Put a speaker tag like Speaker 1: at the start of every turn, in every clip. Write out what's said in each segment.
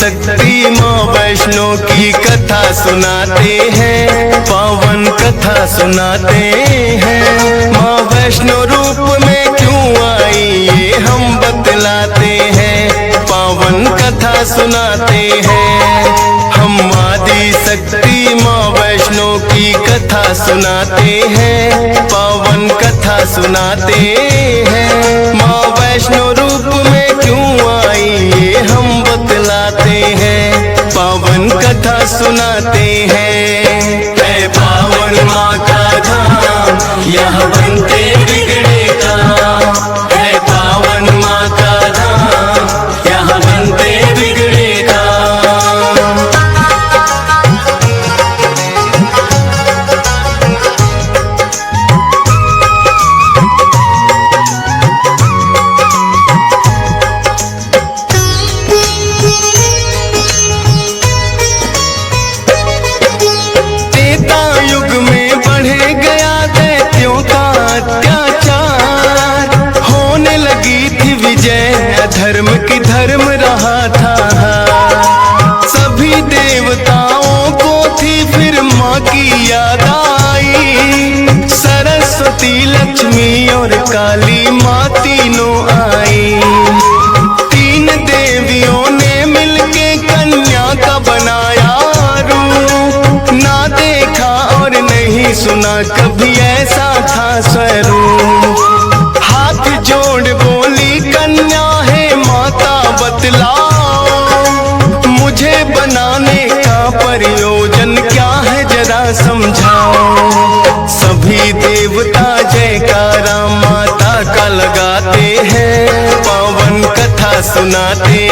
Speaker 1: शक्ति माँ वैष्णो की कथा सुनाते हैं, पावन कथा सुनाते हैं। माँ वैष्णो रूप में क्यों आई ये हम बतलाते हैं, पावन कथा सुनाते हैं। हम आदि शक्ति माँ वैष्णो की कथा सुनाते हैं, पावन कथा सुनाते हैं। माँ वैष्णो रूप में क्यों आई ये हम बतलाते हैं, पावन कथा सुनाते हैं। है पावन माँ का धाम यहाँ बनते बिगड़े काम, है पावन माँ का धाम यहाँ बनते बिगड़े काम। धर्म की धर्म रहा था, सभी देवताओं को थी फिर माँ की याद आई। सरस्वती लक्ष्मी और काली माँ तीनों आई। तीन देवियों ने मिलके कन्या का बनाया रूप, ना देखा और नहीं सुना कभी ऐसा था स्वरूप। हाथ जोड़ बोली कन्या बतलाओ, मुझे बनाने का प्रयोजन क्या है जरा समझाओ। सभी देवता जयकारा माता का लगाते हैं, पावन कथा सुनाते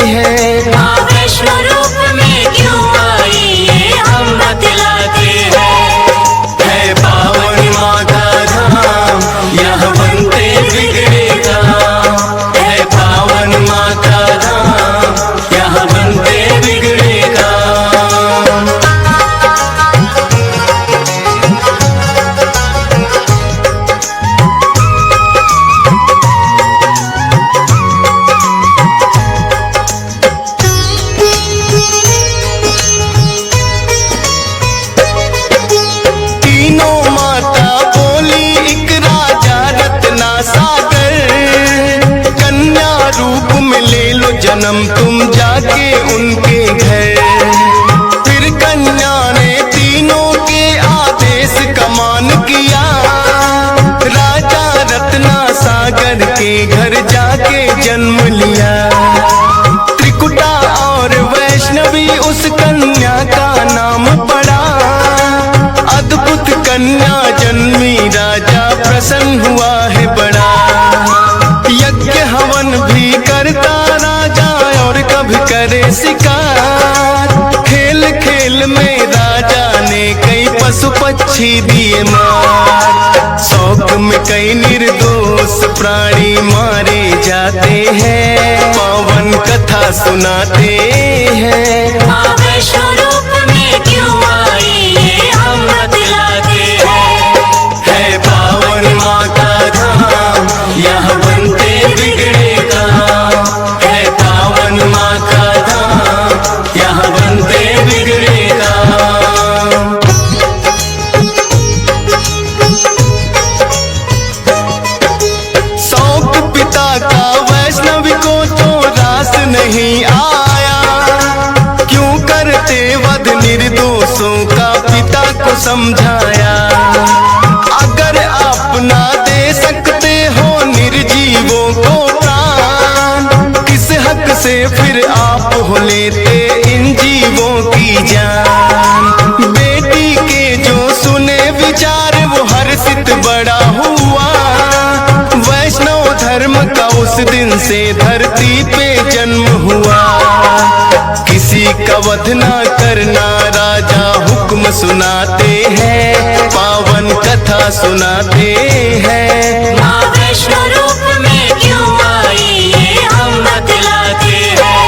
Speaker 1: हैं।
Speaker 2: माँ वैष्णो रूप में क्यों आई ये हम बतलाते हैं,
Speaker 1: है पावन माँ का धाम यहाँ बनते बिगड़े काम, है पावन माँ का धाम यहाँ बनते बिगड़े काम। तीनों माता बोली एक राजा रत्ना सागर, कन्या रूप में ले लो जन्म तुम जाके उनके घर। फिर कन्या ने तीनों के आदेश का मान किया, राजा रत्ना सागर के घर जाके जन्म लिया। त्रिकुटा और वैष्णवी उस कन्या का नाम पड़ा, अद्भुत कन्या जन्मी राजा प्रसन्न हुआ है बड़ा। यज्ञ हवन भी करता राजा और कभी करे शिकार, खेल खेल में राजा ने कई पशु पक्षी दिए मार। शौक में कई निर्दोष प्राणी मारे जाते हैं, पावन कथा सुनाते हैं।
Speaker 2: माँ वैष्णो रूप में क्यों आई ये हम बतलाते हैं,
Speaker 1: है पावन माँ का धाम यहाँ बनते बिगड़े काम, है पावन माँ का धाम यहाँ बनते बिगड़े काम। शौक पिता का वैष्णवी को तो रास नहीं आया, क्यों करते वध निर्दोषों का पिता को समझाया। अगर आप ना दे सकते हो निर्जीवों को प्राण, किस हक से फिर आप हो लेते इन जीवों की जान। बेटी के जो सुने विचार वो हर्षित बड़ा हुआ, वैष्णव धर्म का उस दिन से धरती पे जन्म हुआ। किसी का वध ना करना राजा हुक्म सुनाते हैं, पावन कथा सुनाते हैं।
Speaker 2: माँ वैष्णो रूप में क्यों आई ये हम बतलाते हैं,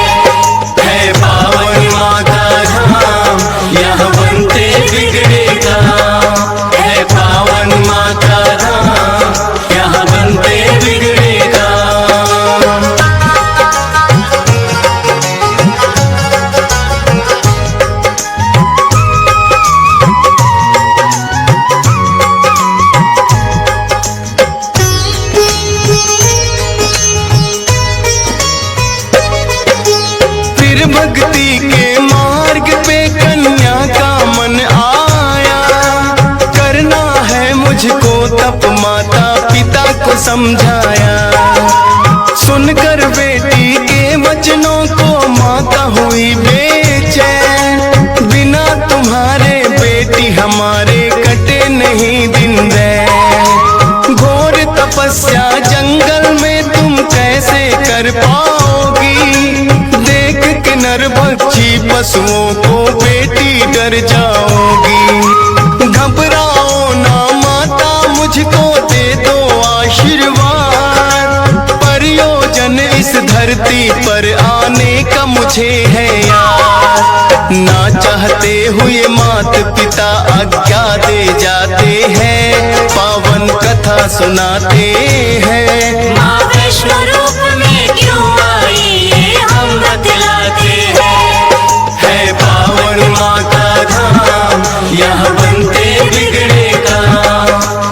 Speaker 1: है पावन माँ का धाम यहाँ बनते बिगड़े काम, है पावन माँ का धाम यहाँ बनते बिगड़े काम। समझाया। सुनकर बेटी के वचनों को माता हुई बेचैन, बिना तुम्हारे बेटी हमारे कटे नहीं दिन रैन। घोर तपस्या जंगल में तुम कैसे कर पाओगी, देख के नरभक्षी पशुओं को बेटी डर जाओगी। घबराओ ना माता, मुझको दे दो आशीर्वाद, प्रयोजन इस धरती पर आने का मुझे है याद। ना चाहते हुए माता पिता आज्ञा दे जाते हैं, पावन कथा सुनाते हैं।
Speaker 2: माँ वैष्णो रूप में क्यों आई ये हम बतलाते हैं।
Speaker 1: है पावन माँ का धाम, यहाँ बनते बिगड़े काम।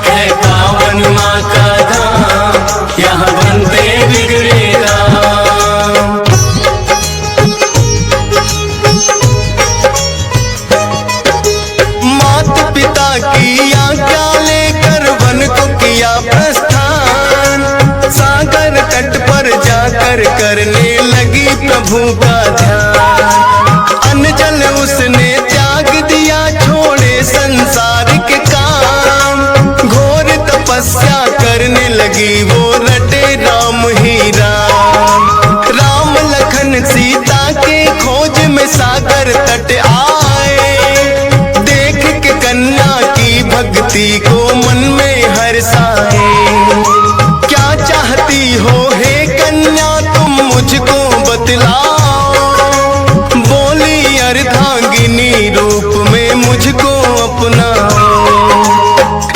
Speaker 1: है पावन माँ का धाम, यहाँ बनते बिगड़े काम। माता पिता की आज्ञा लेकर वन को किया प्रस्थान, सागर तट पर जाकर करने लगी प्रभु का ध्यान। अन्न जल उसने त्याग दिया, छोड़े संसार के काम। घोर तपस्या करने लगी वो, रटे राम ही राम। राम लखन सीता के खोज में सागर तट आए, देख के कन्या की भक्ति को मन में हर्षाए। क्या चाहती हो हे कन्या तुम मुझको बतलाओ, बोली अर्धांगिनी रूप में मुझको अपनाओ।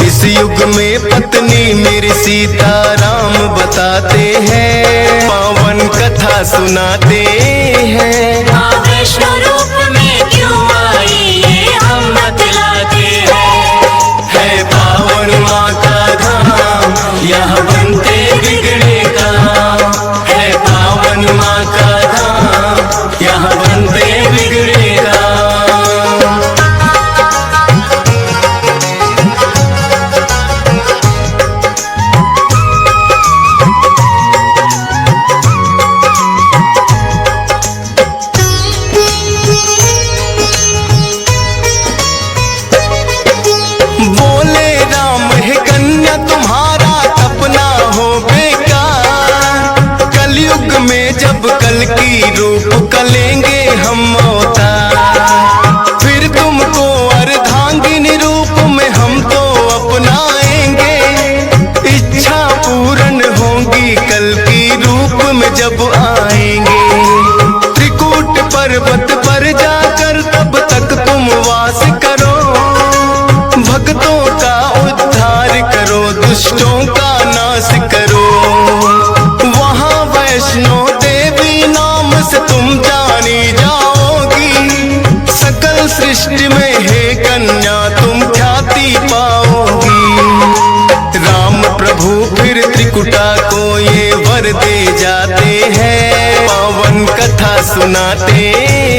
Speaker 1: इस युग में पत्नी मेरी सीता राम बताते हैं, पावन कथा सुनाते हैं।
Speaker 2: माँ वैष्णो रूप में क्यों आई ये हम बतलाते हैं।
Speaker 1: है पावन माँ का धाम, यहाँ बनते बिगड़े काम। है पावन माँ का धाम, यहाँ बनते बिगड़े काम। बोले राम है कन्या तुम्हारा सपना हो बेकार, कलयुग में जब कल की रूप कलेंगे हम अवतार। फिर तुमको अर्धांगिनी रूप में हम तो अपनाएंगे, इच्छा पूर्ण होगी कल की रूप में जब आएंगे। त्रिकूट पर्वत पर जाकर तब तक तुम वास करो, भक्तों का उद्धार करो, दुष्टों का नाश करो। वहाँ वैष्णो देवी नाम से तुम जानी जाओगी, सकल सृष्टि में हे कन्या तुम ख्याति पाओगी। राम प्रभु फिर त्रिकुटा को ये वर दे जाते हैं, पावन कथा सुनाते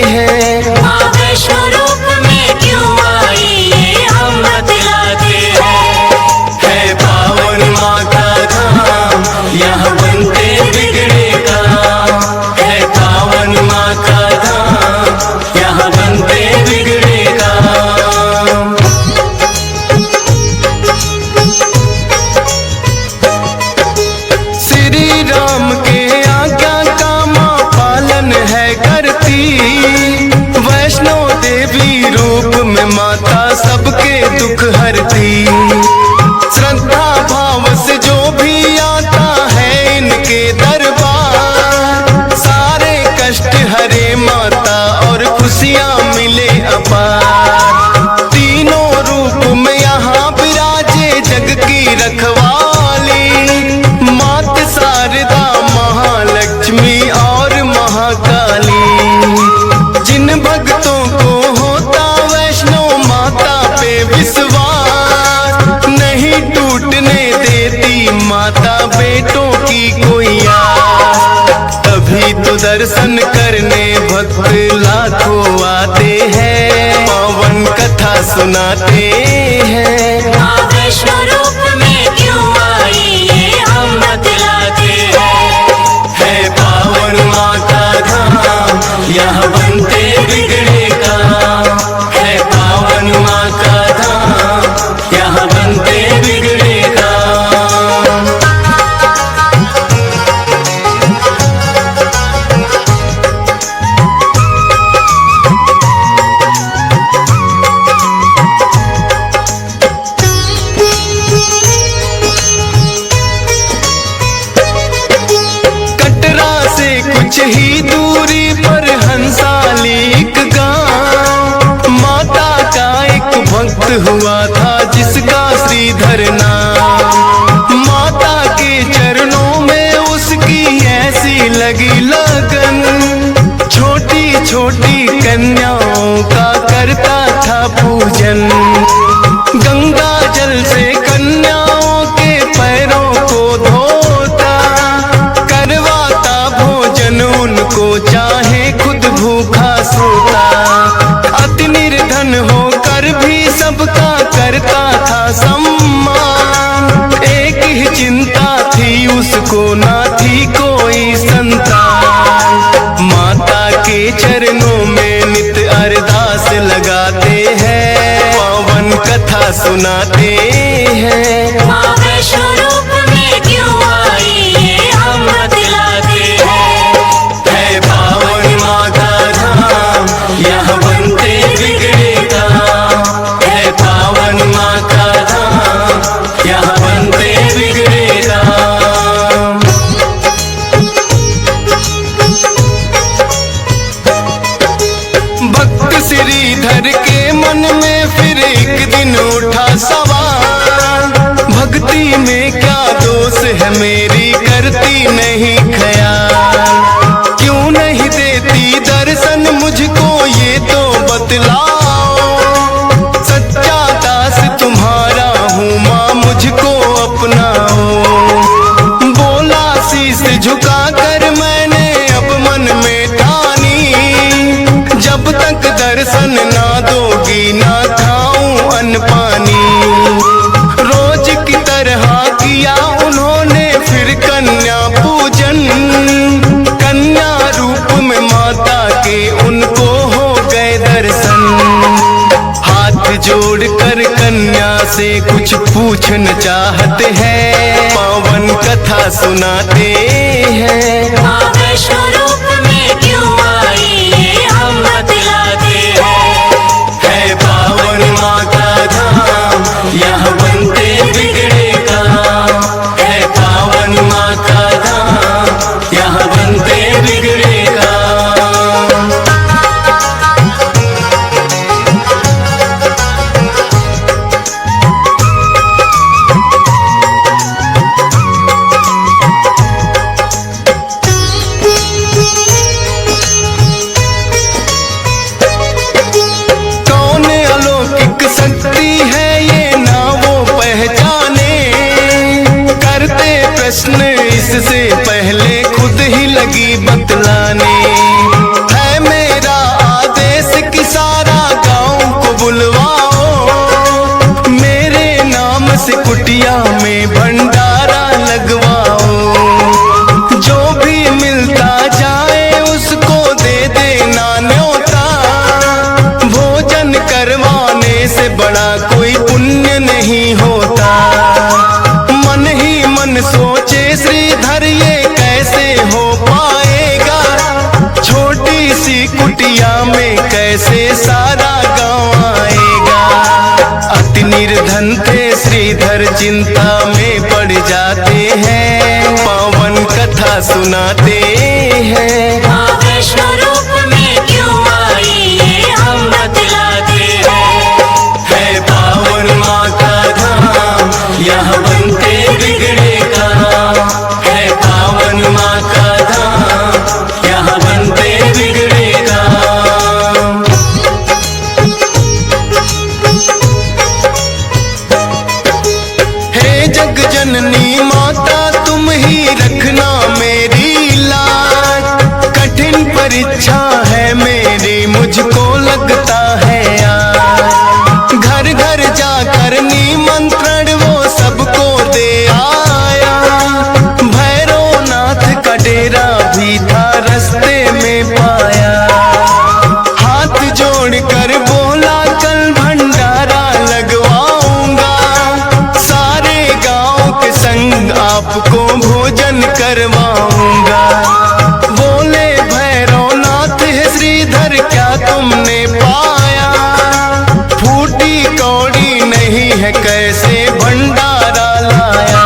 Speaker 1: हैं।
Speaker 2: माँ वैष्णो रूप में क्यों आई ये हम बतलाते हैं।
Speaker 1: है पावन माँ का धाम, यहाँ बनते बिगड़े काम। है पावन माँ का धाम, यहाँ बनते बिगड़े काम। श्री राम के आज्ञा का माँ पालन है करती, वैष्णो देवी रूप में माता सबके दुख हरती। श्रद्धा भाव से जो भी आता है इनके दरबार, सारे कष्ट हरे माता और खुशियाँ मिले अपार। तीनों रूप में यहाँ विराजे जग की रखवाली, मात शारदा महालक्ष्मी और महाकाली। जिन भक्तों को होता वैष्णो माता पे विश्वास, नहीं टूटने देती माता बेटों की कोई आस। तभी तो दर्शन करने भक्त लाखों आते हैं, पावन कथा सुनाते हैं।
Speaker 2: माँ वैष्णो रूप में क्यों आई ये हम
Speaker 1: ही दूरी पर हंसाली एक गांव, माता का एक भक्त हुआ था जिसका श्रीधर नाम। माता के चरणों में उसकी ऐसी लगी लगन, छोटी छोटी कन्याओं का करता था पूजन। गंगा जल से कन्याओं के पैरों को धोता, करवाता भोजन उनको चाहे खुद भूखा सोता। अति निर्धन होकर भी सबका करता था सम्मान, एक ही चिंता थी उसको ना थी कोई संतान। माता के चरणों में नित अरदास लगाते हैं, पावन कथा सुनाते हैं।
Speaker 2: माँ वैष्णो रूप में क्यों आई ये हम बतलाते हैं।
Speaker 1: है पावन माँ का धाम, यहाँ बनते बिगड़े काम। है पावन माँ का धाम, यहाँ बनते बिगड़े काम। भक्त श्रीधर के मन में फिर एक दिन उठा सवाल, भक्ति में क्या दोष है मेरी करती नहीं ख्याल। क्यों नहीं देती दर्शन मुझको ये तो बतलाओ, सच्चा दास तुम्हारा हूँ माँ मुझको अपनाओ। बोला शीश झुका कर मैंने अब मन में ठानी, जब तक दर्शन ना दोगी ना खाऊं अन्न पानी। रोज की तरह किया उन्होंने फिर कन्या पूजन, कन्या रूप में माता के उनको हो गए दर्शन। हाथ जोड़कर कन्या से कुछ पूछना चाहते हैं, पावन कथा सुनाते हैं।
Speaker 2: माँ वैष्णो रूप में क्यों आई ये हम बतलाते हैं।
Speaker 1: है पावन माँ का धाम, यहाँ बनते बिगड़े काम। है पावन माँ का धाम, यहाँ बनते बिगड़े काम। कौन अलौकिक शक्ति है ये ना वो पहचाने, करते प्रश्न इससे पहले खुद ही लगी बतलाने। है मेरा आदेश कि सारा गांव को बुलवाओ, मेरे नाम से कुटिया में भंडारा लगवाओ। जो भी मिलता जाए उसको दे देना न्योता, भोजन करवाने से बड़ा कोई पुण्य नहीं होता। मन ही मन सोचे श्रीधर ये कैसे हो पाएगा, छोटी सी कुटिया में कैसे सारा गांव आएगा। अति निर्धन थे श्रीधर चिंता में पड़ जाते हैं, पावन कथा सुनाते हैं।
Speaker 2: माँ वैष्णो रूप में क्यों आई ये हम बतलाते हैं।
Speaker 1: है पावन माँ का धाम, यहाँ बनते बिगड़े काम। है पावन माँ का धाम, यहाँ बनते बिगड़े काम। हे जग जननी माता तुम ही रखना मेरी लाज, कठिन परीक्षा है मेरी मुझको लगता है आज। घर घर जाकर निमंत्रण वो सबको दे आया, भैरवनाथ का डेरा भी था रास्ते में पाया। हाथ जोड़कर बोला कल भंडारा लगवाऊंगा, सारे गांव के संग आपको भोजन करवाऊंगा। बोले भैरवनाथ है श्रीधर क्या तुमने पाया, फूटी कौड़ी नहीं है कैसे भंडारा लाया।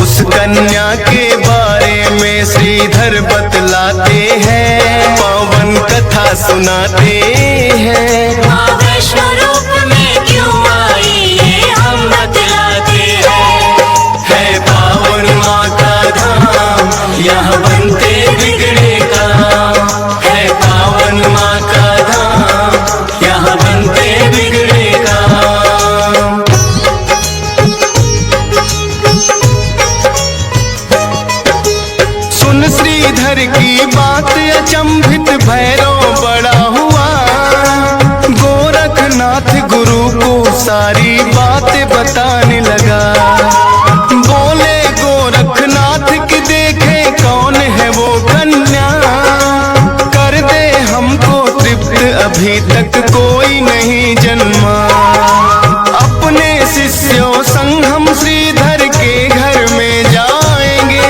Speaker 1: उस कन्या के बारे में श्रीधर बतला सुनाते हैं।
Speaker 2: माँ वैष्णो रूप में क्यों आई ये हम बतलाते हैं।
Speaker 1: है पावन माँ का धाम, यहाँ बनते बिगड़े काम। है पावन माँ का धाम, यहाँ बनते बिगड़े काम। सुन श्रीधर की बात अचंभित भैरव बड़ा हुआ। गोरखनाथ गुरु को सारी बातें बताने लगा। बोले गोरखनाथ की देखे कौन है वो कन्या। कर दे हमको तृप्त अभी तक कोई नहीं जन्मा। अपने शिष्यों संग हम श्रीधर के घर में जाएंगे।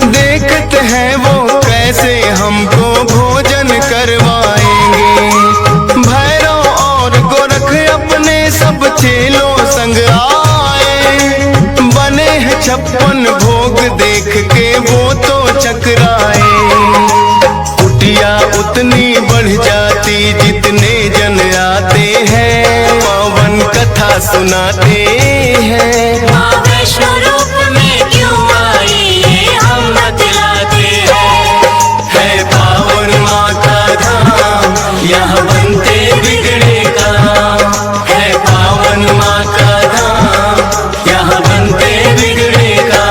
Speaker 1: देखते हैं वो कैसे हमको भोजन करवाएंगे। भैरव और गोरख अपने सब चेलों संग आए। बने हैं 56 भोग देख के वो तो चकराए। कुटिया उतनी बढ़ जाती जितने जन आते हैं। पावन कथा सुनाते हैं।
Speaker 2: माँ वैष्णो रूप में क्यों आई ये हम बतलाते हैं।
Speaker 1: है पावन माँ का धाम, यहाँ बनते बिगड़े काम। है पावन माँ का धाम, यहाँ बनते बिगड़े काम।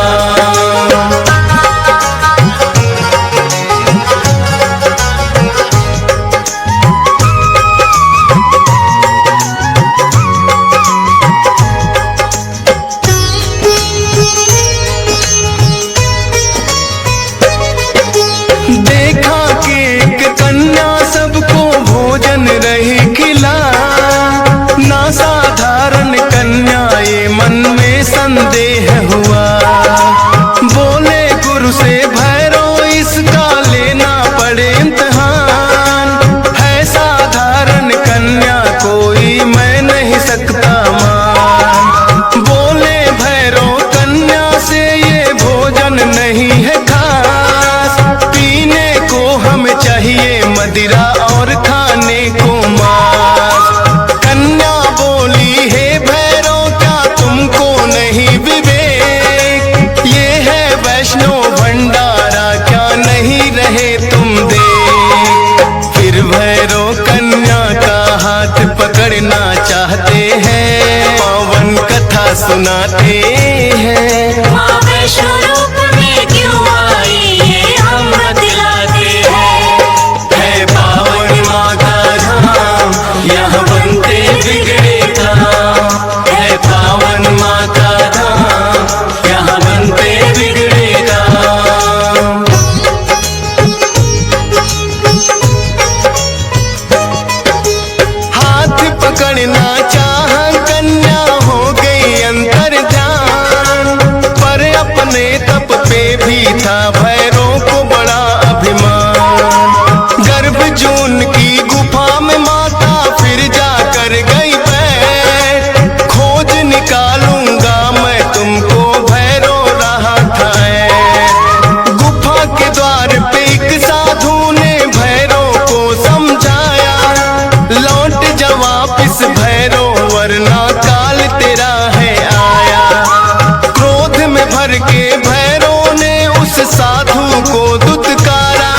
Speaker 1: देखा कि एक कन्या सबको भोजन रही खिला। ना साधारण कन्या ये मन में संदेह हुआ। बोले गुरु से भैरव इसका लेना पड़े इम्तिहान। है साधारण कन्या कोई मैं नहीं सकता मान। बोले भैरव कन्या से ये भोजन नहीं है खास। पीने को हमें चाहिए मदिरा और खाने को मांस। कन्या बोली हे भैरव क्या तुमको नहीं विवेक। ये है वैष्णो भंडारा क्या नहीं रहे तुम देख। फिर भैरव कन्या का हाथ पकड़ना चाहते हैं। पावन कथा सुनाते हैं।
Speaker 2: माँ वैष्णो रूप में क्यों आई ये हम बतलाते हैं।
Speaker 1: है पावन माँ का धाम, यहाँ बनते बिगड़े काम। है पावन माँ का धाम, यहाँ बनते बिगड़े काम। हाथ पकड़ना चाह कन्या हो गई अंतर ध्यान। पर अपने तप पे भी था भैरव को बड़ा अभिमान। गर्भ जून की गुफा में माता फिर जाकर गई बैठ। खोज निकालूंगा मैं तुमको भैरव रहा था ऐठ। गुफा के द्वार पे एक साधु ने भैरव को समझाया। लौट जा वापिस भैरव वरना काल तेरा है आया। क्रोध में भर के भैरव ने उस साधु को दुत्कारा।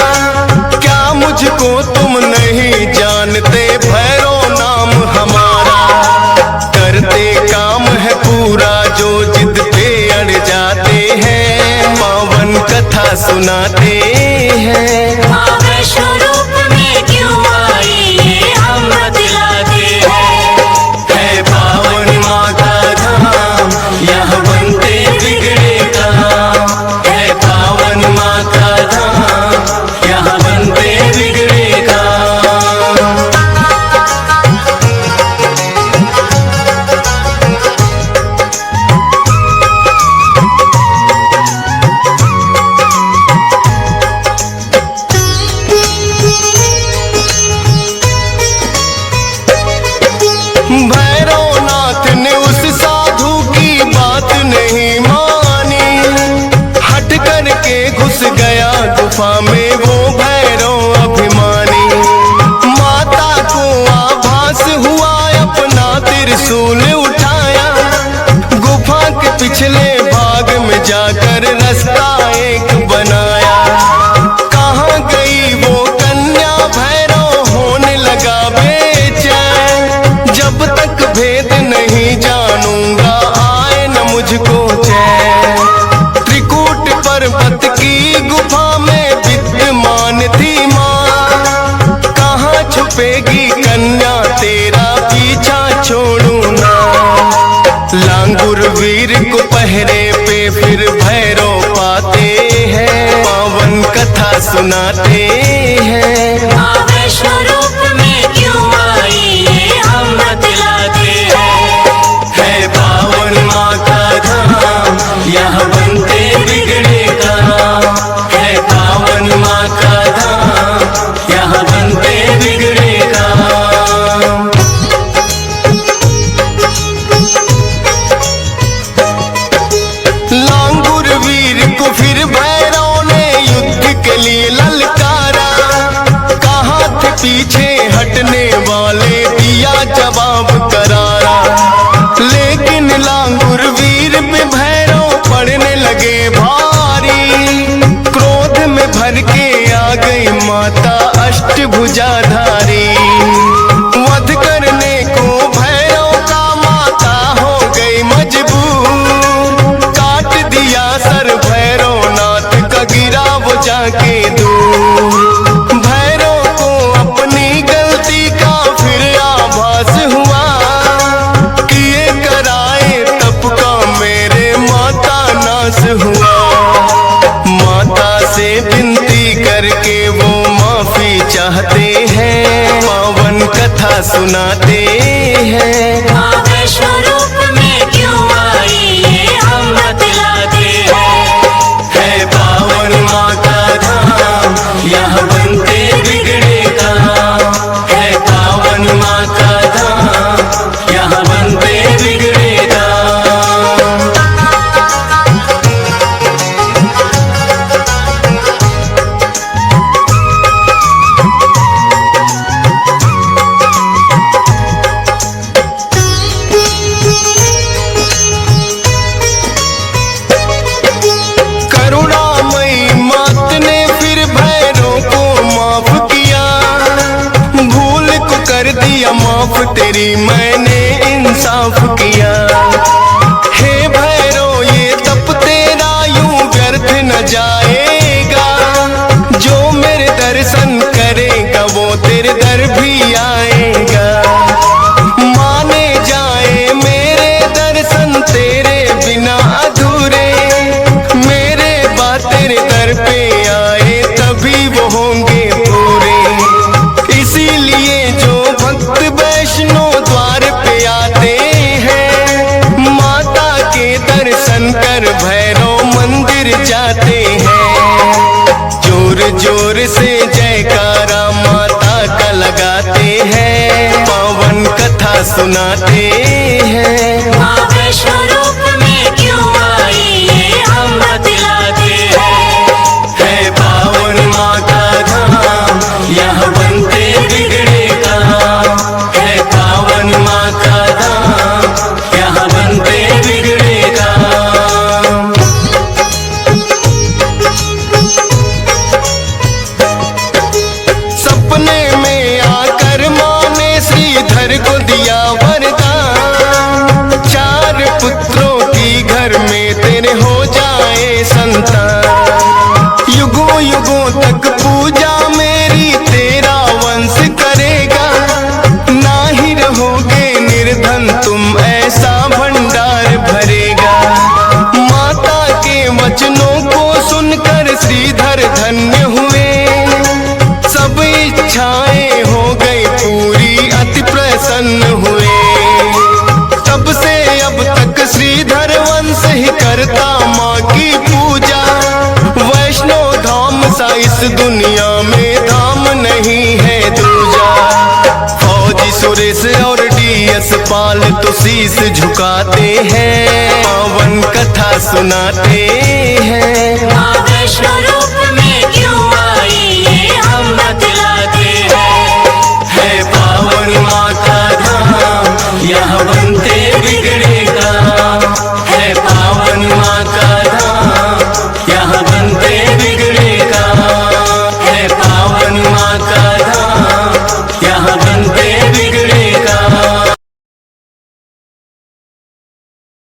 Speaker 1: क्या मुझको तुम नहीं जानते भैरव नाम हमारा। करते काम है पूरा जो जिद पे अड़ जाते हैं। पावन कथा सुनाते हैं।
Speaker 2: माँ वैष्णो रूप में क्यों आई ये हम बतलाते हैं।
Speaker 1: है पावन माँ का धाम, यहाँ बनते बिगड़े काम। है पावन माँ का धाम, यहाँ बनते बिगड़े काम। बाग में जाकर रास्ता एक बनाया। कहाँ गई वो कन्या भैरव होने लगा बेचैन। जब तक भेद नहीं जानूंगा आए न मुझको चैन। त्रिकूट पर्वत की गुफा में विद्यमान थी माँ। कहाँ छुपेगी कन्या तेरा पीछा छोड़ू ना। लांगुर वीर को पहरे पे फिर भैरव पाते हैं। पावन कथा सुनाते हैं।
Speaker 2: माँ वैष्णो रूप में क्यों आई ये हम बतलाते हैं।
Speaker 1: है पावन माँ का धाम, यहाँ बनते बिगड़े काम। है पावन माँ का धाम, यहाँ बनते बिगड़े काम। लांगुर वीर को फिर भैरव ने युद्ध के लिए ललकारा। कहाँ थे पीछे हटने वाले, दिया जवाब करारा। लेकिन लांगुर वीर पे भैरव पड़ने लगे भारी। क्रोध में भर के आ गई माता अष्टभुजाधारी। वध करने को भैरव का माता हो गई मजबूर। काट दिया सर भैरव नाथ का, गिरा वो जाके दूर। भैरव को अपनी गलती का फिर आभास हुआ। किए कराए तप का मेरे माता नाश हुआ। माता से विनती करके वो माफी चाहते हैं। पावन कथा सुनाते हैं।
Speaker 2: माँ वैष्णो रूप में क्यों आई ये हम बतलाते हैं।
Speaker 1: है पावन माँ का धाम, यहाँ बनते बिगड़े काम। है पावन माँ का धाम, यहाँ बनते बिगड़े काम। करुणामयी मात ने फिर भैरव को माफ किया। भूल को कर दिया माफ, तेरी मैंने इंसाफ किया। हे भैरव ये तप तेरा यूं व्यर्थ न जाएगा। जो मेरे दर्शन करेगा वो तेरे दर भी आएगा। माने जाए मेरे दर्शन तेरे बिना अधूरे। मेरे बात तेरे दर पे आए तभी वो होंगे पूरे। इसीलिए जो भक्त वैष्णो द्वार पे आते हैं, माता के दर्शन कर भैरव मंदिर जाते हैं। जोर जोर से जयकारा माता का लगाते हैं। पावन कथा सुनाते हैं।
Speaker 2: माँ वैष्णो रूप में क्यों आई ये हम बतलाते हैं।
Speaker 1: है पावन माँ का धाम, यहाँ बनते बिगड़े काम। है पावन माँ का धाम, यहाँ बनते बिगड़े काम। सपने में आकर माँ ने श्रीधर को दिया वरदान। 4 पुत्रों की घर में तेरे हो जाए संतान। युगों युगों तक पूजा मेरी तेरा वंश करेगा। ना ही रहोगे निर्धन तुम, ऐसा भंडार भरेगा। माता के वचनों को सुनकर श्रीधर धन्य हुए। सब इच्छाएं हो गई पूरी, अति प्रसन्न हुए। तब से अब तक श्रीधर वंश ही करता माँ की पूजा। वैष्णो धाम सा इस दुनिया में धाम नहीं है दूजा। फौजी सुरेश और डीएस पाल तो शीश झुकाते हैं। पावन कथा सुनाते